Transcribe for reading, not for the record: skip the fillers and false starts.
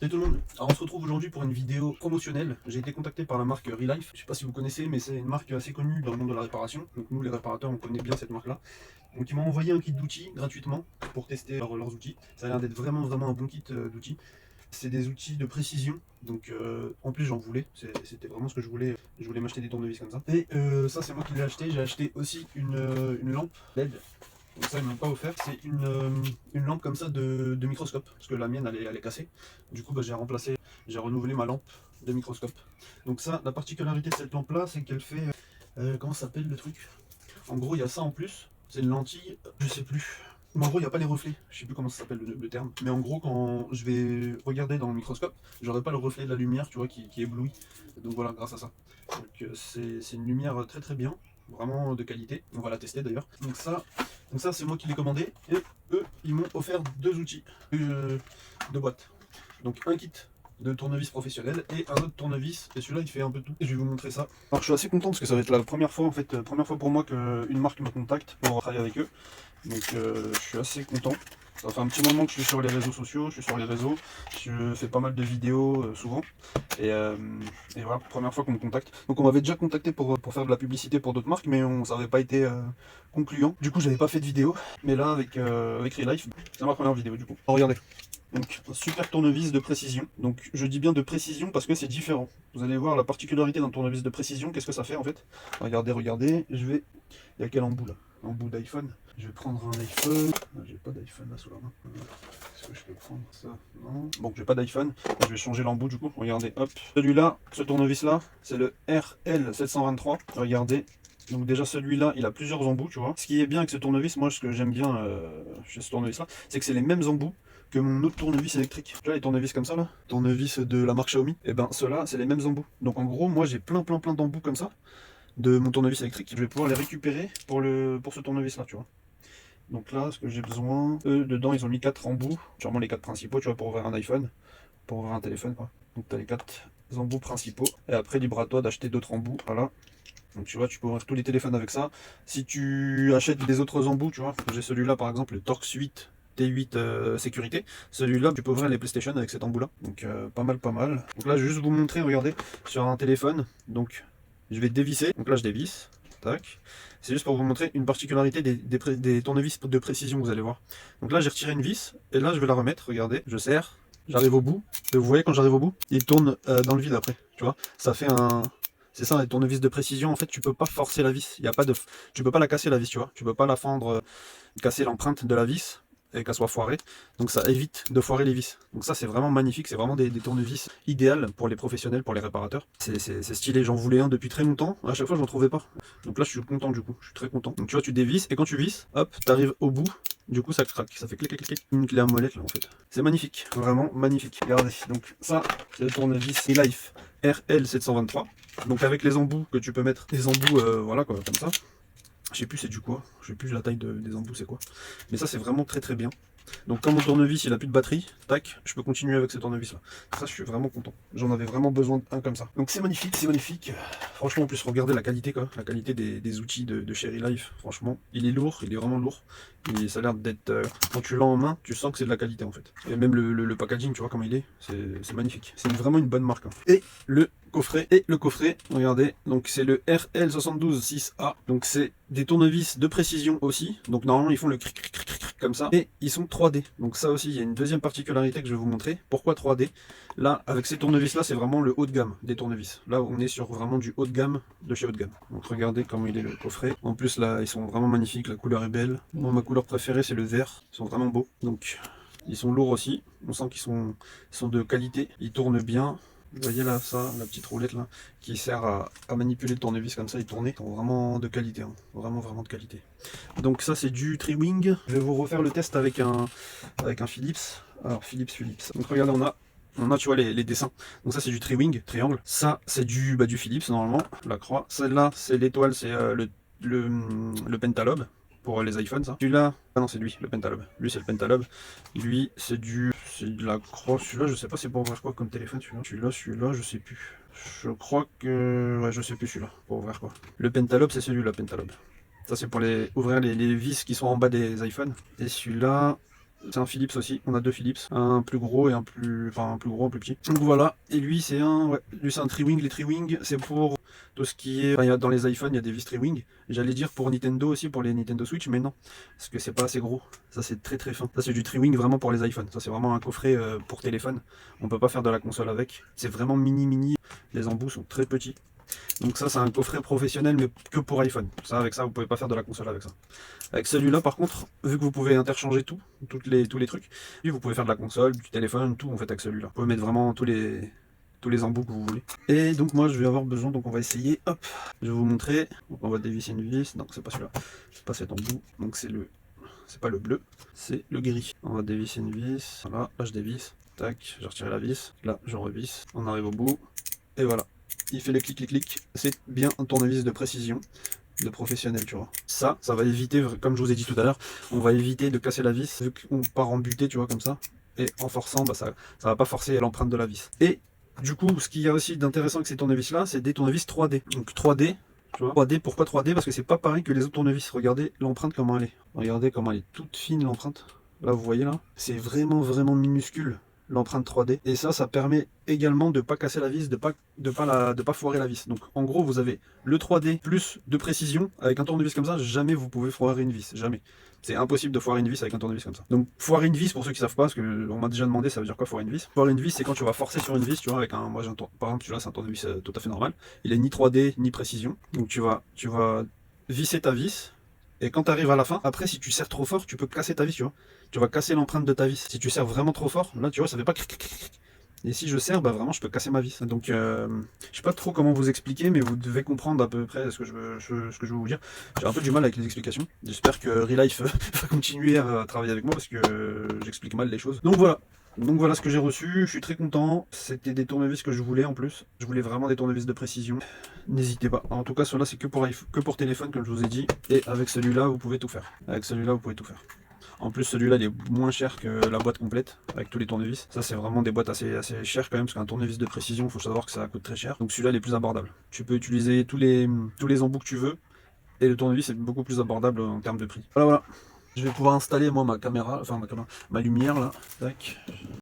Salut tout le monde, alors on se retrouve aujourd'hui pour une vidéo promotionnelle. J'ai été contacté par la marque Relife, je sais pas si vous connaissez mais c'est une marque assez connue dans le monde de la réparation. Donc nous les réparateurs on connaît bien cette marque là. Donc ils m'ont envoyé un kit d'outils gratuitement pour tester leurs outils. Ça a l'air d'être vraiment un bon kit d'outils. C'est des outils de précision, donc en plus j'en voulais, c'était vraiment ce que je voulais m'acheter des tournevis comme ça. Et ça c'est moi qui l'ai acheté, j'ai acheté aussi une lampe LED. Donc ça ils m'ont pas offert, c'est une lampe comme ça de microscope, parce que la mienne elle est cassée. Du coup bah, j'ai renouvelé ma lampe de microscope. Donc ça, la particularité de cette lampe là, c'est qu'elle fait, comment ça s'appelle le truc? En gros il y a ça en plus, c'est une lentille, je sais plus. Mais en gros il n'y a pas les reflets, je sais plus comment ça s'appelle le terme. Mais en gros quand je vais regarder dans le microscope, j'aurai pas le reflet de la lumière, tu vois, qui éblouit. Donc voilà, grâce à ça. Donc c'est une lumière très bien, vraiment de qualité. On va la tester d'ailleurs. Donc ça c'est moi qui l'ai commandé et eux ils m'ont offert deux outils de boîte. Donc un kit de tournevis professionnel et un autre tournevis, et celui-là il fait un peu tout. Et je vais vous montrer ça. Alors je suis assez content parce que ça va être la première fois en fait, première fois pour moi qu'une marque me contacte pour travailler avec eux. Donc je suis assez content. Ça fait un petit moment que je suis sur les réseaux sociaux, je suis sur les réseaux, je fais pas mal de vidéos souvent. Et voilà, première fois qu'on me contacte. Donc on m'avait déjà contacté pour faire de la publicité pour d'autres marques, mais ça n'avait pas été concluant. Du coup j'avais pas fait de vidéo, mais là avec Relife, c'est ma première vidéo du coup. Alors, regardez. Donc, un super tournevis de précision. Donc, je dis bien de précision parce que c'est différent. Vous allez voir la particularité d'un tournevis de précision. Qu'est-ce que ça fait en fait? Regardez. Il y a quel embout là? Embout d'iPhone. Je vais prendre un iPhone. J'ai pas d'iPhone là sous la main. Est-ce que je peux prendre ça? Non. Bon, j'ai pas d'iPhone. Je vais changer l'embout du coup. Regardez, hop. Celui-là, ce tournevis là, c'est le RL723. Regardez. Donc déjà celui-là, il a plusieurs embouts, tu vois. Ce qui est bien avec ce tournevis, moi ce que j'aime bien chez ce tournevis là, c'est que c'est les mêmes embouts que mon autre tournevis électrique. Tu vois les tournevis comme ça là, tournevis de la marque Xiaomi, et ben ceux-là c'est les mêmes embouts. Donc en gros moi j'ai plein d'embouts comme ça de mon tournevis électrique. Je vais pouvoir les récupérer pour ce tournevis là, tu vois. Donc là ce que j'ai besoin, eux dedans ils ont mis 4 embouts, sûrement les 4 principaux, tu vois, pour ouvrir un iPhone, pour ouvrir un téléphone quoi. Donc tu as les 4 embouts principaux, et après libre à toi d'acheter d'autres embouts, voilà. Donc tu vois, tu peux ouvrir tous les téléphones avec ça. Si tu achètes des autres embouts, tu vois, j'ai celui-là par exemple, le Torx 8 T8 sécurité. Celui-là, tu peux ouvrir les PlayStation avec cet embout-là. Donc pas mal. Donc là, je vais juste vous montrer, regardez, sur un téléphone. Donc je vais dévisser. Donc là, je dévisse. Tac. C'est juste pour vous montrer une particularité des tournevis de précision, vous allez voir. Donc là, j'ai retiré une vis. Et là, je vais la remettre. Regardez, je serre. J'arrive au bout. Et vous voyez, quand j'arrive au bout, il tourne dans le vide après. Tu vois, ça fait un... C'est ça, les tournevis de précision, en fait, tu peux pas forcer la vis. Il y a pas de... Tu peux pas la casser, la vis, tu vois. Tu peux pas la fendre, casser l'empreinte de la vis et qu'elle soit foirée. Donc ça évite de foirer les vis. Donc ça, c'est vraiment magnifique. C'est vraiment des tournevis idéales pour les professionnels, pour les réparateurs. C'est stylé. J'en voulais un depuis très longtemps. À chaque fois, je n'en trouvais pas. Donc là, je suis content du coup. Je suis très content. Donc tu vois, tu dévisses et quand tu visses, hop, tu arrives au bout. Du coup, ça craque. Ça fait clic, clic, clic. Une clé à molette là, en fait. C'est magnifique. Vraiment magnifique. Regardez. Donc ça, c'est le tournevis Relife RL723. Donc avec les embouts que tu peux mettre, des embouts, voilà quoi, comme ça. Je sais plus c'est du quoi, je sais plus la taille des embouts c'est quoi. Mais ça c'est vraiment très bien. Donc quand mon tournevis il a plus de batterie, tac, je peux continuer avec ce tournevis là. Ça je suis vraiment content. J'en avais vraiment besoin d'un comme ça. Donc c'est magnifique, c'est magnifique. Franchement en plus regardez la qualité quoi, la qualité des outils de chez Relife. Franchement, il est lourd, il est vraiment lourd. Et ça a l'air d'être, quand tu l'as en main, tu sens que c'est de la qualité en fait. Et même le packaging, tu vois comment il est, c'est magnifique. C'est vraiment une bonne marque. Hein. Et le coffret, regardez, donc c'est le RL726A. Donc c'est des tournevis de précision aussi. Donc normalement ils font le cric cric cric cric comme ça. Et ils sont 3D. Donc ça aussi, il y a une deuxième particularité que je vais vous montrer. Pourquoi 3D? Là, avec ces tournevis là, c'est vraiment le haut de gamme des tournevis. Là, on est sur vraiment du haut de gamme de chez haut de gamme. Donc regardez comment il est le coffret. En plus là, ils sont vraiment magnifiques, la couleur est belle. Moi, ma couleur préférée c'est le vert. Ils sont vraiment beaux. Donc ils sont lourds aussi. On sent qu'ils sont de qualité. Ils tournent bien. Vous voyez là, ça, la petite roulette là, qui sert à manipuler le tournevis comme ça et tourner. Ils sont vraiment de qualité, hein. Vraiment de qualité. Donc ça c'est du Triwing. Je vais vous refaire le test avec un Philips. Alors Philips. Donc regardez, on a tu vois les dessins. Donc ça c'est du Triwing, triangle. Ça c'est du Philips normalement, la croix. Celle-là c'est l'étoile, c'est le Pentalobe. Pour les iPhones, ça. Celui-là, ah non, c'est lui, le Pentalobe. Lui, c'est le Pentalobe. Lui, c'est de la croix. Celui-là, je sais pas, c'est pour ouvrir quoi comme téléphone, celui-là. Celui-là, je sais plus. Je crois que. Ouais, je sais plus celui-là. Pour ouvrir quoi. Le Pentalobe, c'est celui-là, Pentalobe. Ça, c'est pour ouvrir les vis qui sont en bas des iPhones. Et celui-là, C'est un Philips aussi, on a deux Philips, un plus gros et un plus, enfin un plus gros, un plus petit. Donc voilà, et lui c'est un, ouais, lui c'est un Triwing. Les Triwing c'est pour tout ce qui est, enfin, dans les iPhones il y a des vis Triwing. J'allais dire pour Nintendo aussi, pour les Nintendo Switch, mais non, parce que c'est pas assez gros. Ça c'est très très fin. Ça c'est du Triwing vraiment pour les iPhones. Ça c'est vraiment un coffret pour téléphone. On peut pas faire de la console avec. C'est vraiment mini mini. Les embouts sont très petits. Donc ça c'est un coffret professionnel mais que pour iPhone. Ça avec ça vous pouvez pas faire de la console avec ça. Avec celui-là par contre, vu que vous pouvez interchanger tout, tous les trucs, et vous pouvez faire de la console, du téléphone, tout en fait avec celui-là. Vous pouvez mettre vraiment tous les embouts que vous voulez. Et donc moi je vais avoir besoin, donc on va essayer, hop, je vais vous montrer. Donc on va dévisser une vis, non c'est pas celui-là, c'est pas cet embout, donc c'est pas le bleu, c'est le gris. On va dévisser une vis, voilà, là je dévisse, tac, j'ai retiré la vis, là je revisse, on arrive au bout, et voilà. Il fait le clic. C'est bien un tournevis de précision, de professionnel, tu vois. Ça va éviter, comme je vous ai dit tout à l'heure, on va éviter de casser la vis, vu qu'on part en butée, tu vois, comme ça. Et en forçant, bah, ça va pas forcer l'empreinte de la vis. Et du coup, ce qu'il y a aussi d'intéressant avec ces tournevis-là, c'est des tournevis 3D. Donc 3D, tu vois. 3D, pourquoi 3D? Parce que c'est pas pareil que les autres tournevis. Regardez l'empreinte comment elle est. Regardez comment elle est toute fine, l'empreinte. Là, vous voyez là, c'est vraiment minuscule l'empreinte 3D. Et ça permet également de pas casser la vis, de pas foirer la vis. Donc en gros, vous avez le 3D plus de précision. Avec un tournevis comme ça, jamais vous pouvez foirer une vis. Jamais. C'est impossible de foirer une vis avec un tournevis comme ça. Donc foirer une vis, pour ceux qui savent pas, parce que on m'a déjà demandé ça veut dire quoi foirer une vis. Foirer une vis, c'est quand tu vas forcer sur une vis, tu vois, avec un. Moi j'ai par exemple, celui-là c'est un tournevis tout à fait normal. Il est ni 3D ni précision. Donc tu vas visser ta vis. Et quand tu arrives à la fin, après, si tu serres trop fort, tu peux casser ta vis, tu vois. Tu vas casser l'empreinte de ta vis. Si tu serres vraiment trop fort, là, tu vois, ça fait pas cric, cric, cric. Et si je serre, bah vraiment, je peux casser ma vis. Donc, je sais pas trop comment vous expliquer, mais vous devez comprendre à peu près ce que je veux vous dire. J'ai un peu du mal avec les explications. J'espère que Relife va continuer à travailler avec moi parce que j'explique mal les choses. Donc voilà ce que j'ai reçu, je suis très content. C'était des tournevis que je voulais en plus. Je voulais vraiment des tournevis de précision. N'hésitez pas. En tout cas, ceux-là, c'est que pour téléphone, comme je vous ai dit. Et avec celui-là, vous pouvez tout faire. Avec celui-là, vous pouvez tout faire. En plus, celui-là, il est moins cher que la boîte complète, avec tous les tournevis. Ça, c'est vraiment des boîtes assez chères quand même, parce qu'un tournevis de précision, il faut savoir que ça coûte très cher. Donc celui-là, il est plus abordable. Tu peux utiliser tous les embouts que tu veux. Et le tournevis est beaucoup plus abordable en termes de prix. Voilà. Je vais pouvoir installer moi ma caméra, enfin ma lumière là. Tac.